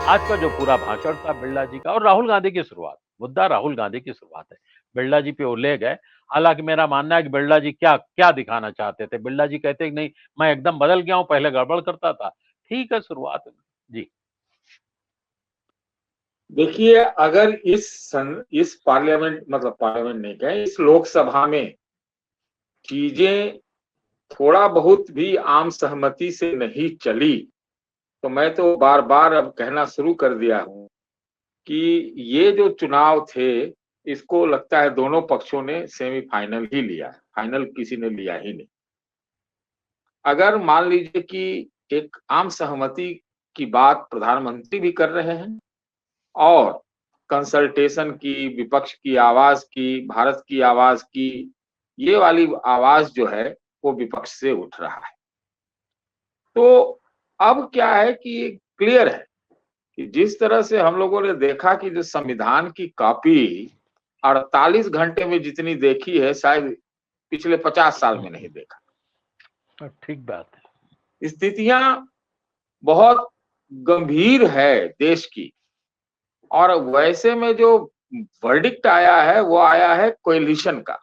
आज का जो पूरा भाषण था बिरला जी का और राहुल गांधी की शुरुआत, मुद्दा राहुल गांधी की शुरुआत है। बिरला जी पे वो ले गए। हालांकि मेरा मानना है कि बिरला जी क्या क्या दिखाना चाहते थे। बिरला जी कहते कि नहीं, मैं एकदम बदल गया हूं, पहले गड़बड़ करता था। ठीक है, शुरुआत है जी। देखिए, अगर इस पार्लियामेंट, मतलब पार्लियामेंट नहीं कहें, इस लोकसभा में चीजें थोड़ा बहुत भी आम सहमति से नहीं चली, तो मैं तो बार बार अब कहना शुरू कर दिया हूं कि ये जो चुनाव थे, इसको लगता है दोनों पक्षों ने सेमीफाइनल ही लिया है, फाइनल किसी ने लिया ही नहीं। अगर मान लीजिए कि एक आम सहमति की बात प्रधानमंत्री भी कर रहे हैं और कंसल्टेशन की, विपक्ष की आवाज की, भारत की आवाज की, ये वाली आवाज जो है वो विपक्ष से उठ रहा है। तो अब क्या है कि क्लियर है कि जिस तरह से हम लोगों ने देखा कि जो संविधान की कॉपी 48 घंटे में जितनी देखी है, शायद पिछले 50 साल में नहीं देखा। ठीक बात है। स्थितियां बहुत गंभीर है देश की, और वैसे में जो वर्डिक्ट आया है वो आया है कोएलिशन का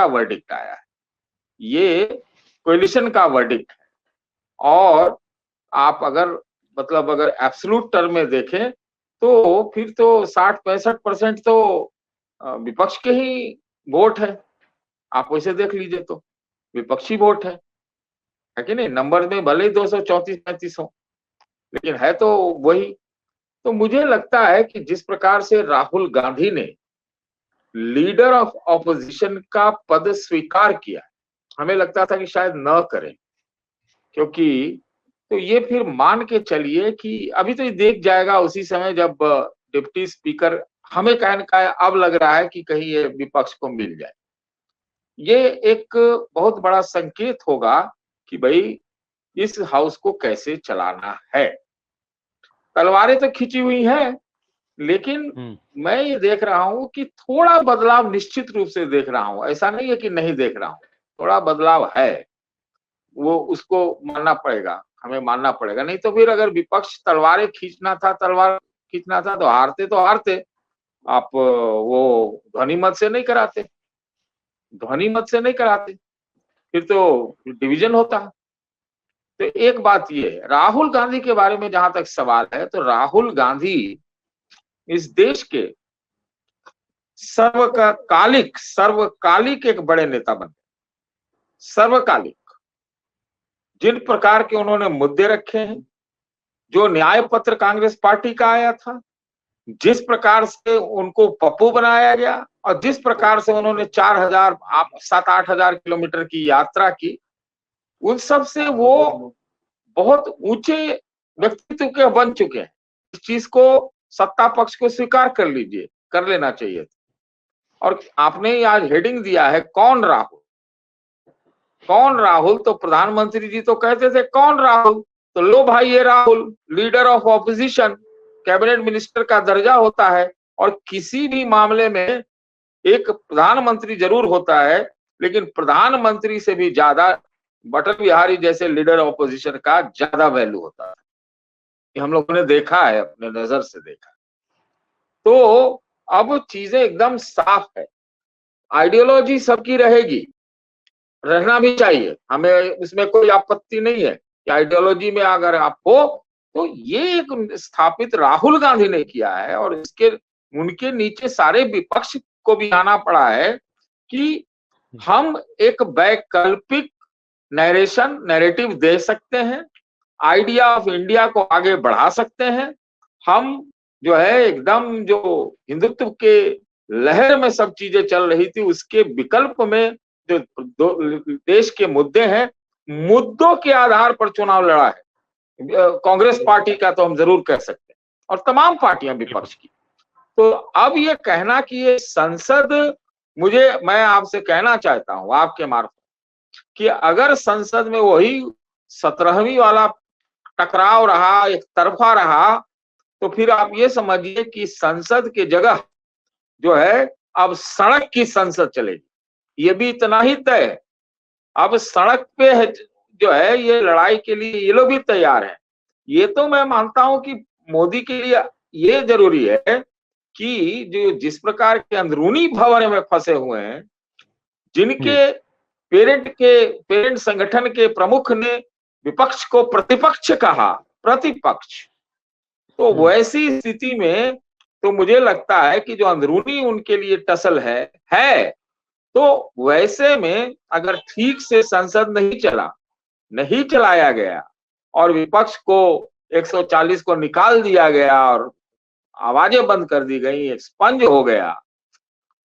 वर्डिक्ट आया है। ये कोएलिशन का वर्डिक्ट है। और आप अगर मतलब अगर एब्सोल्यूट टर्म में देखें तो फिर तो 60-65% तो विपक्ष के ही वोट है। आप वैसे देख लीजिए तो विपक्षी वोट है कि नहीं? नंबर में भले ही 234-35 हो, लेकिन है तो वही। तो मुझे लगता है कि जिस प्रकार से राहुल गांधी ने लीडर ऑफ ऑपोजिशन का पद स्वीकार किया, हमें लगता था कि शायद न करें, क्योंकि तो ये फिर मान के चलिए कि अभी तो ये देख जाएगा उसी समय जब डिप्टी स्पीकर, हमें कहने का अब लग रहा है कि कहीं ये विपक्ष को मिल जाए। ये एक बहुत बड़ा संकेत होगा कि भाई इस हाउस को कैसे चलाना है। तलवारें तो खिंची हुई हैं, लेकिन मैं ये देख रहा हूं कि थोड़ा बदलाव निश्चित रूप से देख रहा हूं। ऐसा नहीं है कि नहीं देख रहा हूं, थोड़ा बदलाव है। वो उसको मानना पड़ेगा, हमें मानना पड़ेगा। नहीं तो फिर अगर विपक्ष तलवार खींचना था तो हारते। आप वो ध्वनि मत से नहीं कराते, फिर तो डिवीजन होता। तो एक बात ये है, राहुल गांधी के बारे में जहां तक सवाल है, तो राहुल गांधी इस देश के सर्वकालिक एक बड़े नेता बने। सर्वकालिक जिन प्रकार के उन्होंने मुद्दे रखे हैं, जो न्याय पत्र कांग्रेस पार्टी का आया था, जिस प्रकार से उनको पप्पू बनाया गया, और जिस प्रकार से उन्होंने 7-8 हजार किलोमीटर की यात्रा की, उन सब से वो बहुत ऊंचे व्यक्तित्व के बन चुके हैं। इस चीज को सत्ता पक्ष को स्वीकार कर लेना चाहिए। और आपने ही आज हेडिंग दिया है, कौन राहुल। तो प्रधानमंत्री जी तो कहते थे कौन राहुल, तो लो भाई ये Rahul, leader of opposition, cabinet minister का दर्जा होता है। और किसी भी मामले में एक प्रधानमंत्री जरूर होता है, लेकिन प्रधानमंत्री से भी ज्यादा अटल बिहारी जैसे लीडर ऑपोजिशन का ज्यादा वैल्यू होता है। ये हम लोगों ने देखा है, अपने नजर से देखा। तो अब चीजें एकदम साफ है। आइडियोलॉजी सबकी रहेगी, रहना भी चाहिए, हमें इसमें कोई आपत्ति नहीं है कि आइडियोलॉजी में अगर आप हो। तो ये एक स्थापित राहुल गांधी ने किया है, और उनके नीचे सारे विपक्ष को भी आना पड़ा है कि हम एक वैकल्पिक नैरेटिव दे सकते हैं, आइडिया ऑफ इंडिया को आगे बढ़ा सकते हैं। हम जो है एकदम जो हिंदुत्व के लहर में सब चीजें चल रही थी, उसके विकल्प में जो देश के मुद्दे हैं, मुद्दों के आधार पर चुनाव लड़ा है कांग्रेस पार्टी का, तो हम जरूर कह सकते हैं, और तमाम पार्टियां विपक्ष की। तो अब ये कहना कि ये संसद, मैं आपसे कहना चाहता हूं आपके मार्फत कि अगर संसद में वही 17वीं वाला टकराव रहा, एक तरफा रहा, तो फिर आप ये समझिए कि संसद की जगह जो है अब सड़क की संसद चलेगी। ये भी इतना ही तय है, अब सड़क पे जो है ये लड़ाई के लिए ये लोग भी तैयार हैं। ये तो मैं मानता हूं कि मोदी के लिए ये जरूरी है कि जो जिस प्रकार के अंदरूनी भंवर में फंसे हुए हैं, जिनके पेरेंट संगठन के प्रमुख ने विपक्ष को प्रतिपक्ष कहा, प्रतिपक्ष, तो वैसी स्थिति में तो मुझे लगता है कि जो अंदरूनी उनके लिए टसल है तो वैसे में अगर ठीक से संसद नहीं चलाया गया और विपक्ष को 140 को निकाल दिया गया और आवाजें बंद कर दी गई, एक्सपंज हो गया,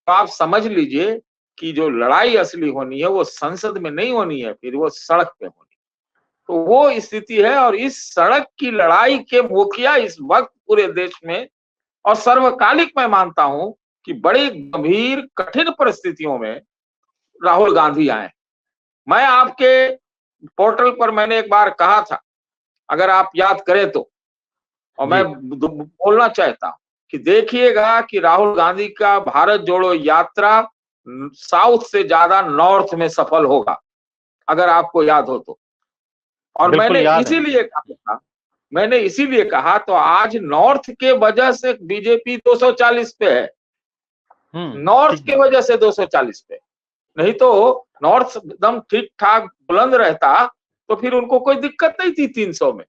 तो आप समझ लीजिए कि जो लड़ाई असली होनी है वो संसद में नहीं होनी है, फिर वो सड़क पे होनी। तो वो स्थिति है और इस सड़क की लड़ाई के मुखिया इस वक्त पूरे देश में और सर्वकालिक मैं मानता हूं कि बड़ी गंभीर कठिन परिस्थितियों में राहुल गांधी आए। मैं आपके पोर्टल पर मैंने एक बार कहा था, अगर आप याद करें तो, और मैं बोलना चाहता हूं कि देखिएगा कि राहुल गांधी का भारत जोड़ो यात्रा साउथ से ज्यादा नॉर्थ में सफल होगा, अगर आपको याद हो तो। और मैंने इसीलिए कहा तो आज नॉर्थ के वजह से बीजेपी 240 पे है, नॉर्थ के वजह से 240 पे, नहीं तो नॉर्थ एकदम ठीक ठाक बुलंद रहता तो फिर उनको कोई दिक्कत नहीं थी 300 में।